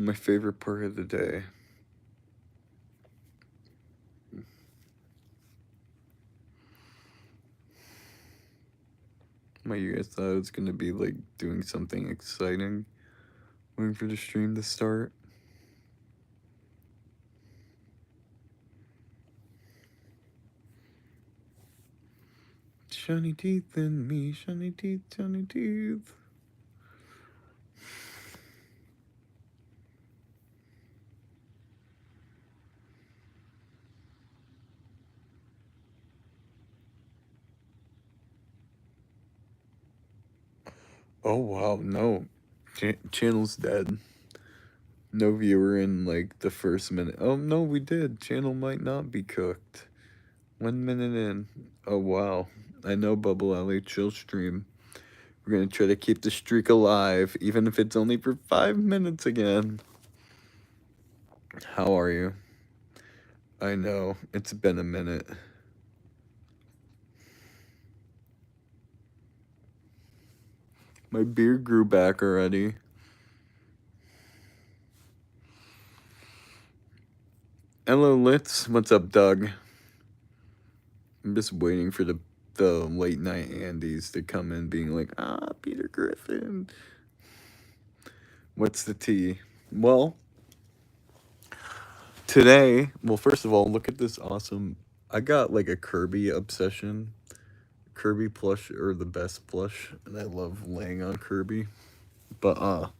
My favorite part of the day. You guys thought it was gonna be like doing something exciting, waiting for the stream to start. Shiny teeth in me, shiny teeth, shiny teeth. Oh wow, no. Channel's dead. No viewer in like the first minute. Oh no, we did. Channel might not be cooked. 1 minute in. Oh wow. I know Bubble Alley chill stream. We're gonna try to keep the streak alive, even if it's only for 5 minutes again. How are you? I know, it's been a minute. My beard grew back already. Hello, Litz. What's up, Doug? I'm just waiting for the late night Andes to come in being like, Peter Griffin. What's the tea? Well, today, first of all, look at this awesome. I got like a Kirby obsession. Kirby plush or the best plush, and I love laying on Kirby. But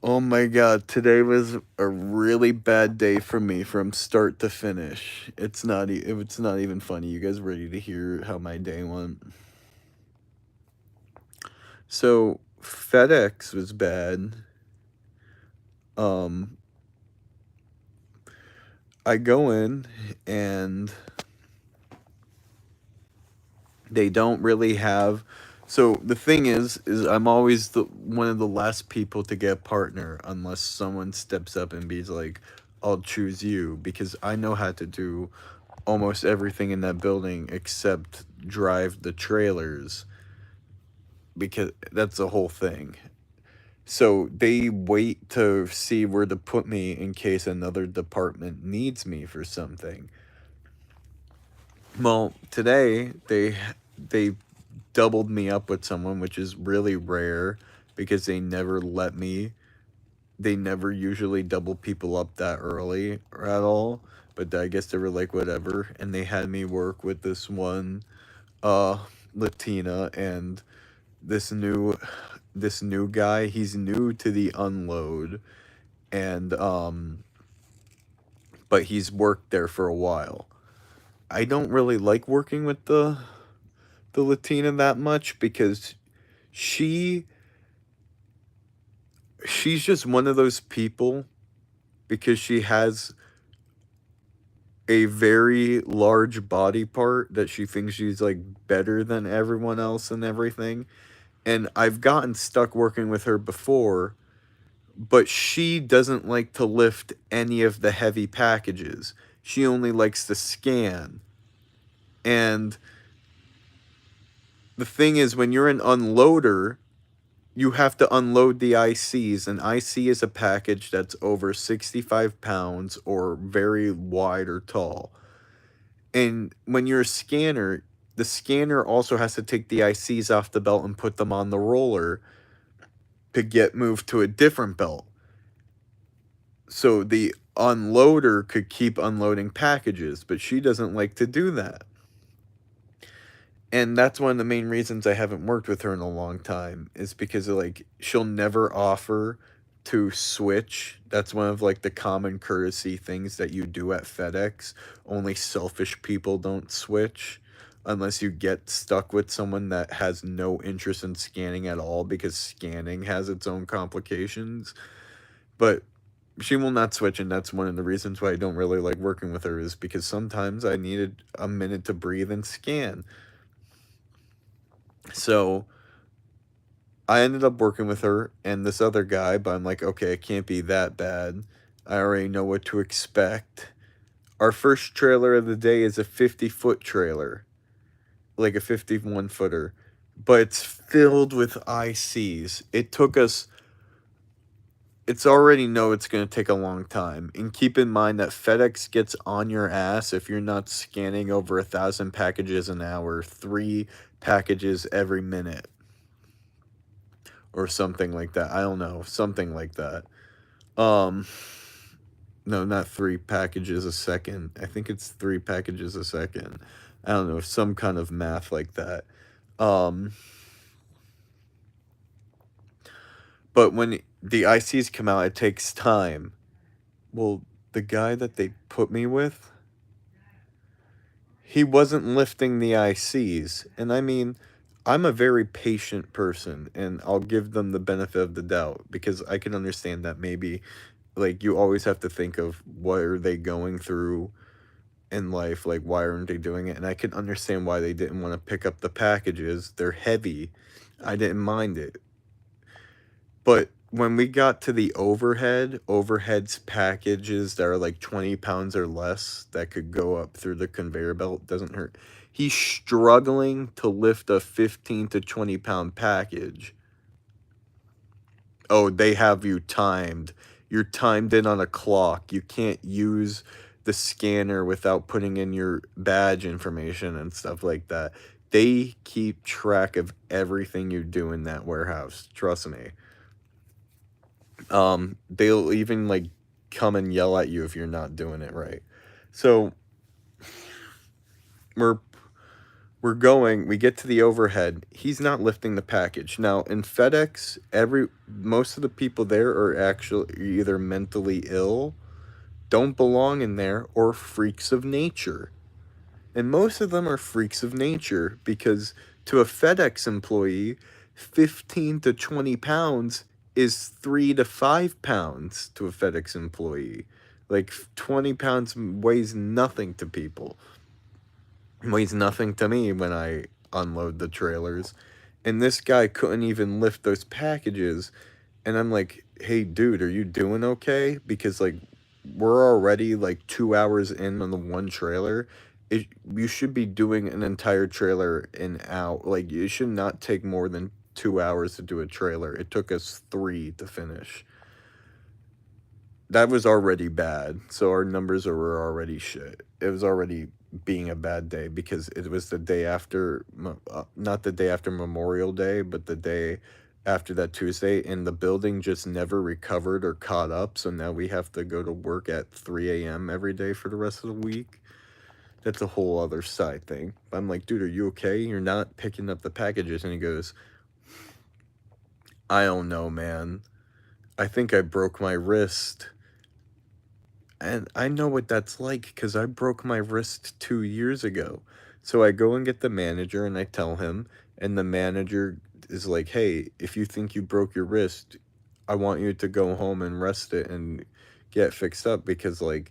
oh my god, today was a really bad day for me from start to finish. It's not even funny. You guys ready to hear how my day went? So, FedEx was bad. I go in and they don't really have. So the thing is I'm always the one of the last people to get a partner unless someone steps up and be like, I'll choose you, because I know how to do almost everything in that building except drive the trailers, because that's the whole thing. So they wait to see where to put me in case another department needs me for something. Well, today they doubled me up with someone, which is really rare because they never let me. They never usually double people up that early or at all. But I guess they were like, whatever, and they had me work with this one uh Latina and this new guy. He's new to the unload, and but he's worked there for a while. I don't really like working with the Latina that much because she she's just one of those people, because she has a very large body part that she thinks she's like better than everyone else and everything. And I've gotten stuck working with her before, but she doesn't like to lift any of the heavy packages. She only likes to scan. And the thing is, when you're an unloader, you have to unload the ICs. An IC is a package that's over 65 pounds or very wide or tall. And when you're a scanner, the scanner also has to take the ICs off the belt and put them on the roller to get moved to a different belt. So the unloader could keep unloading packages, but she doesn't like to do that. And that's one of the main reasons I haven't worked with her in a long time, is because like she'll never offer to switch. That's one of like the common courtesy things that you do at FedEx. Only selfish people don't switch unless you get stuck with someone that has no interest in scanning at all, because scanning has its own complications. But she will not switch, and that's one of the reasons why I don't really like working with her, is because sometimes I needed a minute to breathe and scan. So I ended up working with her and this other guy, but I'm like, okay, it can't be that bad. I already know what to expect. Our first trailer of the day is a 50-foot trailer, like a 51-footer, but it's filled with ICs. It took us it's already know it's gonna take a long time, and keep in mind that FedEx gets on your ass if you're not scanning over 1,000 packages an hour, 3 packages every minute, or something like that. I don't know, something like that. Um, no, not 3 packages a second. I think it's 3 packages a second. I don't know, some kind of math like that. Um, but when the ICs come out, it takes time. Well, the guy that they put me with, he wasn't lifting the ICs. And I mean, I'm a very patient person, and I'll give them the benefit of the doubt because I can understand that maybe, like, you always have to think of what are they going through in life, like, why aren't they doing it? And I can understand why they didn't want to pick up the packages. They're heavy. I didn't mind it. But when we got to the overhead's packages that are like 20 pounds or less that could go up through the conveyor belt, doesn't hurt. He's struggling to lift a 15 to 20-pound package. Oh, they have you timed. You're timed in on a clock. You can't use the scanner without putting in your badge information and stuff like that. They keep track of everything you do in that warehouse. Trust me. They'll even like come and yell at you if you're not doing it right. So we're we get to the overhead. He's not lifting the package. Now in FedEx, most of the people there are actually either mentally ill, don't belong in there, or freaks of nature. And most of them are freaks of nature because to a FedEx employee, 15 to 20 pounds is 3 to 5 pounds to a FedEx employee. Like 20 pounds weighs nothing to people. It weighs nothing to me when I unload the trailers. And this guy couldn't even lift those packages. And I'm like, hey, dude, are you doing okay? Because, like, we're already, like, 2 hours in on the one trailer. You should be doing an entire trailer in out. Like, it should not take more than 2 hours to do a trailer. It took us 3 to finish. That was already bad. So our numbers were already shit. It was already being a bad day because it was the day after, not the day after Memorial Day, but the day after that Tuesday, and the building just never recovered or caught up. So now we have to go to work at 3 a.m. every day for the rest of the week. That's a whole other side thing. I'm like, dude, are you okay? You're not picking up the packages. And he goes, I don't know, man. I think I broke my wrist. And I know what that's like because I broke my wrist 2 years ago. So I go and get the manager and I tell him, and the manager is like, hey, if you think you broke your wrist, I want you to go home and rest it and get fixed up because, like,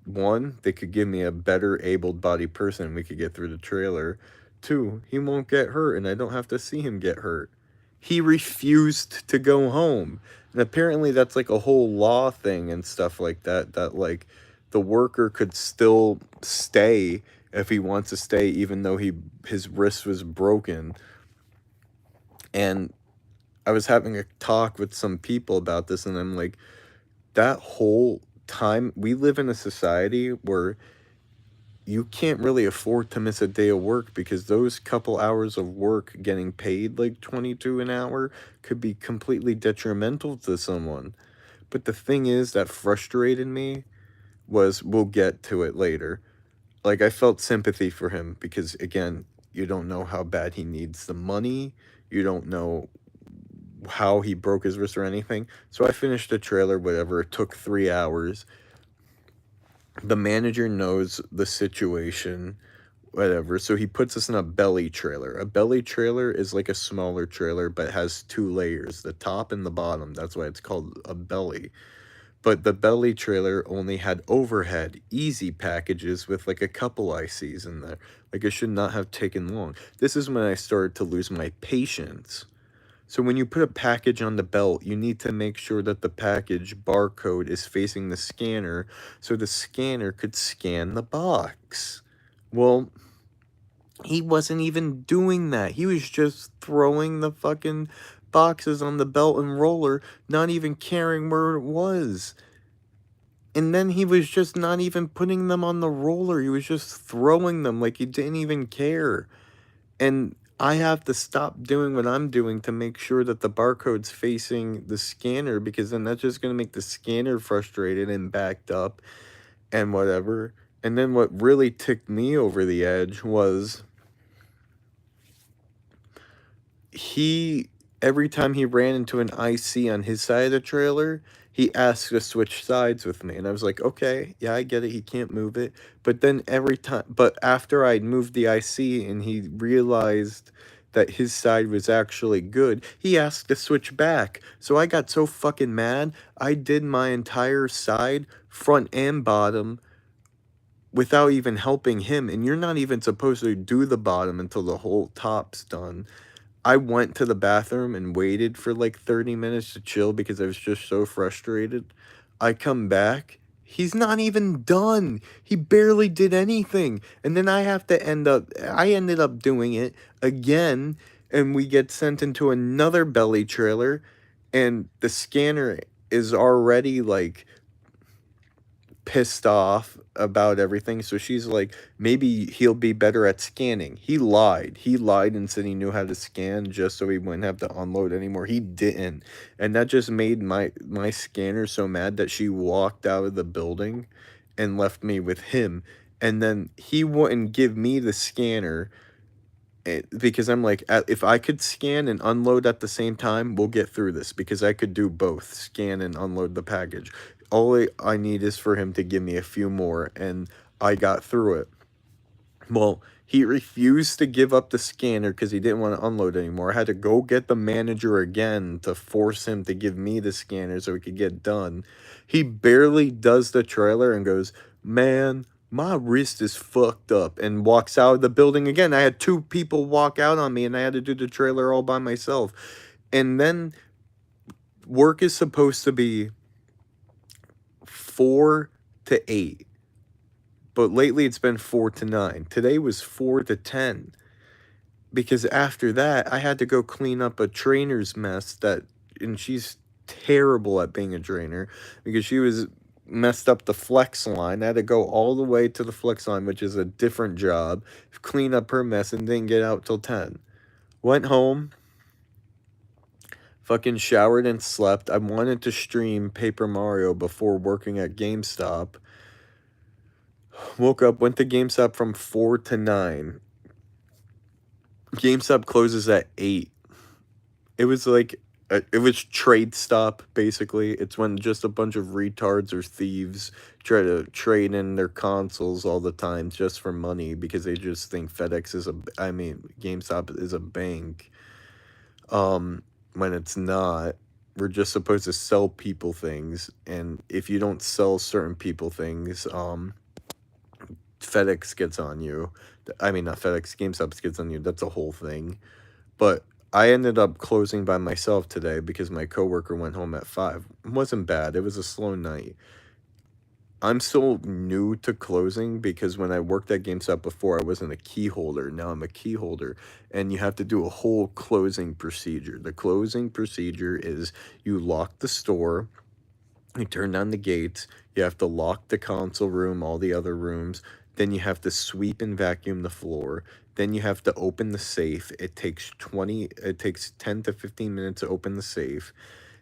one, they could give me a better able-bodied person. We could get through the trailer. Two, he won't get hurt and I don't have to see him get hurt. He refused to go home. And apparently that's like a whole law thing and stuff like that, that like the worker could still stay if he wants to stay even though his wrist was broken. And I was having a talk with some people about this, and I'm like, that whole time we live in a society where you can't really afford to miss a day of work because those couple hours of work getting paid like 22 an hour could be completely detrimental to someone. But the thing is that frustrated me was, we'll get to it later. Like, I felt sympathy for him because, again, you don't know how bad he needs the money. You don't know how he broke his wrist or anything. So I finished the trailer, whatever. It took 3 hours. The manager knows the situation, whatever. So he puts us in a belly trailer. A belly trailer is like a smaller trailer, but has 2 layers, the top and the bottom. That's why it's called a belly. But the belly trailer only had overhead, easy packages with like a couple ICs in there. Like, it should not have taken long. This is when I started to lose my patience. So when you put a package on the belt, you need to make sure that the package barcode is facing the scanner so the scanner could scan the box. Well, he wasn't even doing that. He was just throwing the fucking boxes on the belt and roller, not even caring where it was. And then he was just not even putting them on the roller, he was just throwing them like he didn't even care. And I have to stop doing what I'm doing to make sure that the barcode's facing the scanner, because then that's just gonna make the scanner frustrated and backed up and whatever. And then what really ticked me over the edge was he every time he ran into an IC on his side of the trailer, he asked to switch sides with me. And I was like, okay, yeah, I get it. He can't move it. But then but after I'd moved the IC and he realized that his side was actually good, he asked to switch back. So I got so fucking mad. I did my entire side, front and bottom, without even helping him. And you're not even supposed to do the bottom until the whole top's done. I went to the bathroom and waited for like 30 minutes to chill because I was just so frustrated. I come back, he's not even done. He barely did anything. And then I ended up doing it again, and we get sent into another belly trailer, and the scanner is already like pissed off about everything. So she's like, maybe he'll be better at scanning. He lied. He lied and said he knew how to scan just so he wouldn't have to unload anymore. He didn't. And that just made my scanner so mad that she walked out of the building and left me with him. And then he wouldn't give me the scanner, because I'm like, if I could scan and unload at the same time, we'll get through this, because I could do both, scan and unload the package. All I need is for him to give me a few more, and I got through it. Well, he refused to give up the scanner because he didn't want to unload anymore. I had to go get the manager again to force him to give me the scanner so we could get done. He barely does the trailer and goes, man, my wrist is fucked up, and walks out of the building again. I had 2 people walk out on me, and I had to do the trailer all by myself. And then work is supposed to be 4 to 8. But lately it's been 4 to 9. Today was 4 to 10. Because after that, I had to go clean up a trainer's mess and she's terrible at being a trainer, because she was messed up the flex line. I had to go all the way to the flex line, which is a different job, clean up her mess, and didn't get out till 10. Went home, fucking showered and slept. I wanted to stream Paper Mario before working at GameStop. Woke up, went to GameStop from 4 to 9. GameStop closes at 8. It was like, it was trade stop, basically. It's when just a bunch of retards or thieves try to trade in their consoles all the time just for money, because they just think GameStop is a bank. When it's not. We're just supposed to sell people things, and if you don't sell certain people things, FedEx gets on you. I mean, not FedEx, GameStop gets on you. That's a whole thing. But I ended up closing by myself today because my coworker went home at 5. It wasn't bad. It was a slow night. I'm still new to closing, because when I worked at GameStop before, I wasn't a key holder. Now I'm a key holder, and you have to do a whole closing procedure. The closing procedure is you lock the store, you turn down the gates, you have to lock the console room, all the other rooms, then you have to sweep and vacuum the floor, then you have to open the safe. It takes 10 to 15 minutes to open the safe.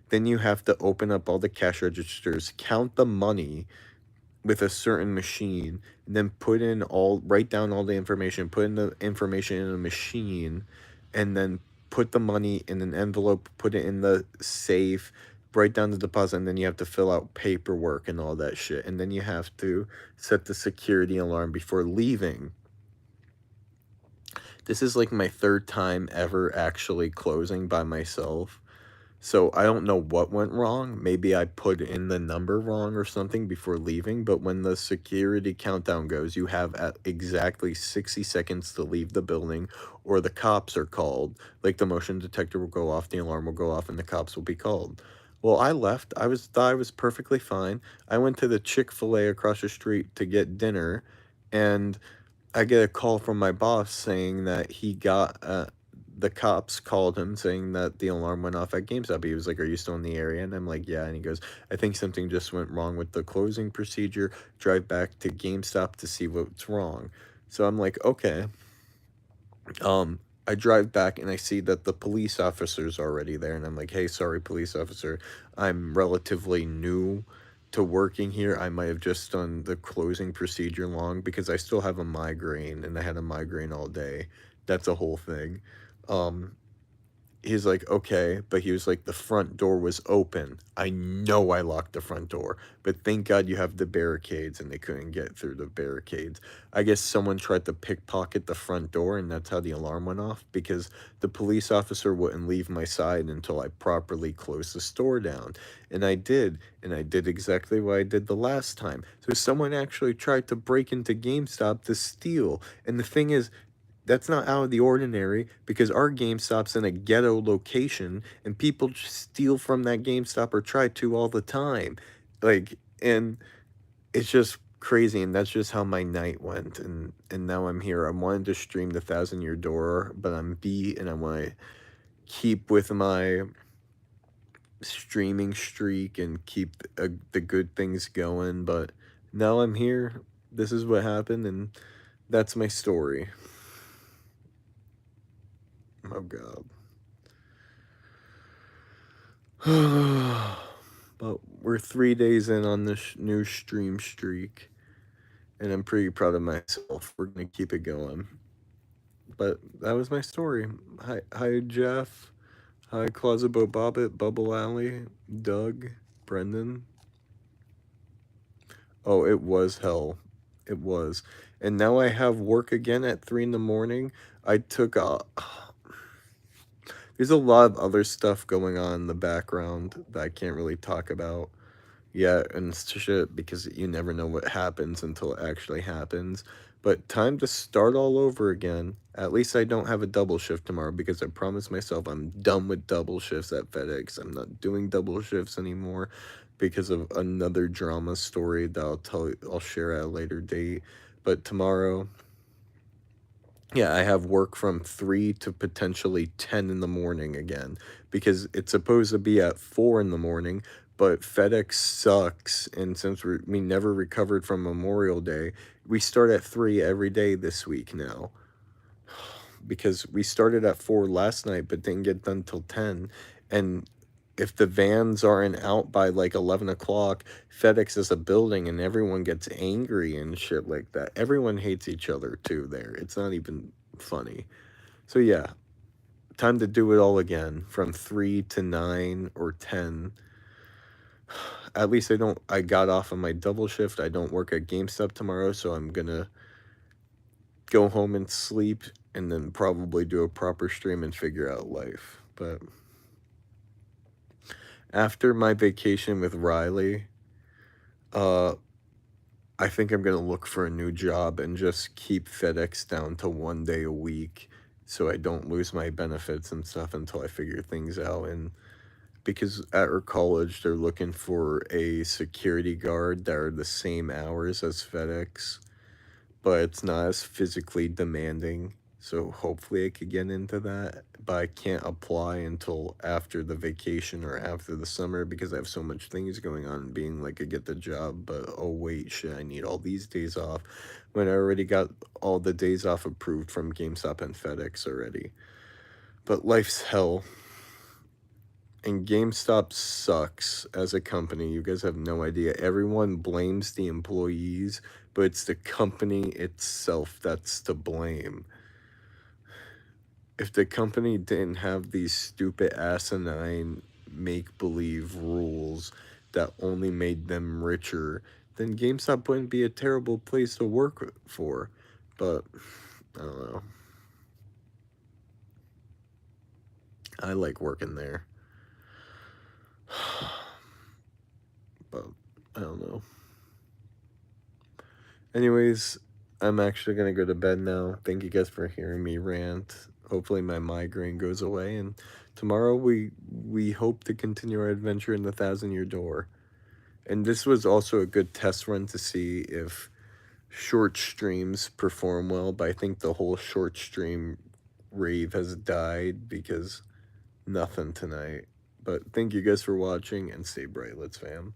Then you have to open up all the cash registers, count the money with a certain machine, and then write down all the information, put in the information in a machine, and then put the money in an envelope, put it in the safe, write down the deposit, and then you have to fill out paperwork and all that shit. And then you have to set the security alarm before leaving. This is like my 3rd time ever actually closing by myself. So I don't know what went wrong. Maybe I put in the number wrong or something before leaving, but when the security countdown goes, you have at exactly 60 seconds to leave the building, or the cops are called. Like, the motion detector will go off, the alarm will go off, and the cops will be called. Well, I left. Thought I was perfectly fine. I went to the Chick-fil-A across the street to get dinner, and I get a call from my boss saying that he got the cops called him saying that the alarm went off at GameStop. He was like, "Are you still in the area?" And I'm like, "Yeah." And he goes, "I think something just went wrong with the closing procedure. Drive back to GameStop to see what's wrong." So I'm like, "Okay." I drive back and I see that the police officer's already there, and I'm like, "Hey, sorry, police officer. I'm relatively new to working here. I might have just done the closing procedure long because I still have a migraine and I had a migraine all day. That's a whole thing." Um, He's like, "Okay," but he was like, "The front door was open. I know I locked the front door, but thank God you have the barricades," and they couldn't get through the barricades. I guess someone tried to pickpocket the front door, and that's how the alarm went off because the police officer wouldn't leave my side until I properly closed the store down. And I did exactly what I did the last time. So someone actually tried to break into GameStop to steal. And the thing is, that's not out of the ordinary because our GameStop's in a ghetto location and people just steal from that GameStop or try to all the time. And it's just crazy, and that's just how my night went. And now I'm here. I wanted to stream the Thousand Year Door, but I'm beat and I want to keep with my streaming streak and keep the good things going. But now I'm here. This is what happened, and that's my story. Oh, God. But we're 3 days in on this new stream streak, and I'm pretty proud of myself. We're gonna keep it going. But that was my story. Hi, Jeff. Hi, Closet Bobbit, Bubble Alley, Doug, Brendan. Oh, it was hell. It was. And now I have work again at 3 in the morning. I took a. There's a lot of other stuff going on in the background that I can't really talk about. Yeah, and shit, because you never know what happens until it actually happens. But time to start all over again. At least I don't have a double shift tomorrow because I promised myself I'm done with double shifts at FedEx. I'm not doing double shifts anymore because of another drama story that I'll share at a later date. But tomorrow, yeah, I have work from 3 to potentially 10 in the morning again because it's supposed to be at 4 in the morning, but FedEx sucks. And since we never recovered from Memorial Day, we start at 3 every day this week now because we started at 4 last night but didn't get done till 10. And if the vans aren't out by like 11 o'clock, FedEx is a building and everyone gets angry and shit like that. Everyone hates each other too there. It's not even funny. So yeah, time to do it all again from 3 to 9 or 10. At least I got off on my double shift. I don't work at GameStop tomorrow, so I'm gonna go home and sleep and then probably do a proper stream and figure out life. But after my vacation with Riley, uh, I think I'm gonna look for a new job and just keep FedEx down to 1 day a week so I don't lose my benefits and stuff until I figure things out. And because at our college, they're looking for a security guard that are the same hours as FedEx, but it's not as physically demanding. So hopefully I could get into that, but I can't apply until after the vacation or after the summer because I have so much things going on being like I get the job, but oh wait, shit, I need all these days off when I already got all the days off approved from GameStop and FedEx already. But life's hell. And GameStop sucks as a company. You guys have no idea. Everyone blames the employees, but it's the company itself that's to blame. If the company didn't have these stupid asinine make believe rules that only made them richer, then GameStop wouldn't be a terrible place to work for. But I don't know. I like working there. But I don't know. Anyways, I'm actually gonna go to bed now. Thank you guys for hearing me rant. Hopefully my migraine goes away, and tomorrow we hope to continue our adventure in the Thousand Year Door. And this was also a good test run to see if short streams perform well, but I think the whole short stream rave has died because nothing tonight. But thank you guys for watching and stay bright, let's fam.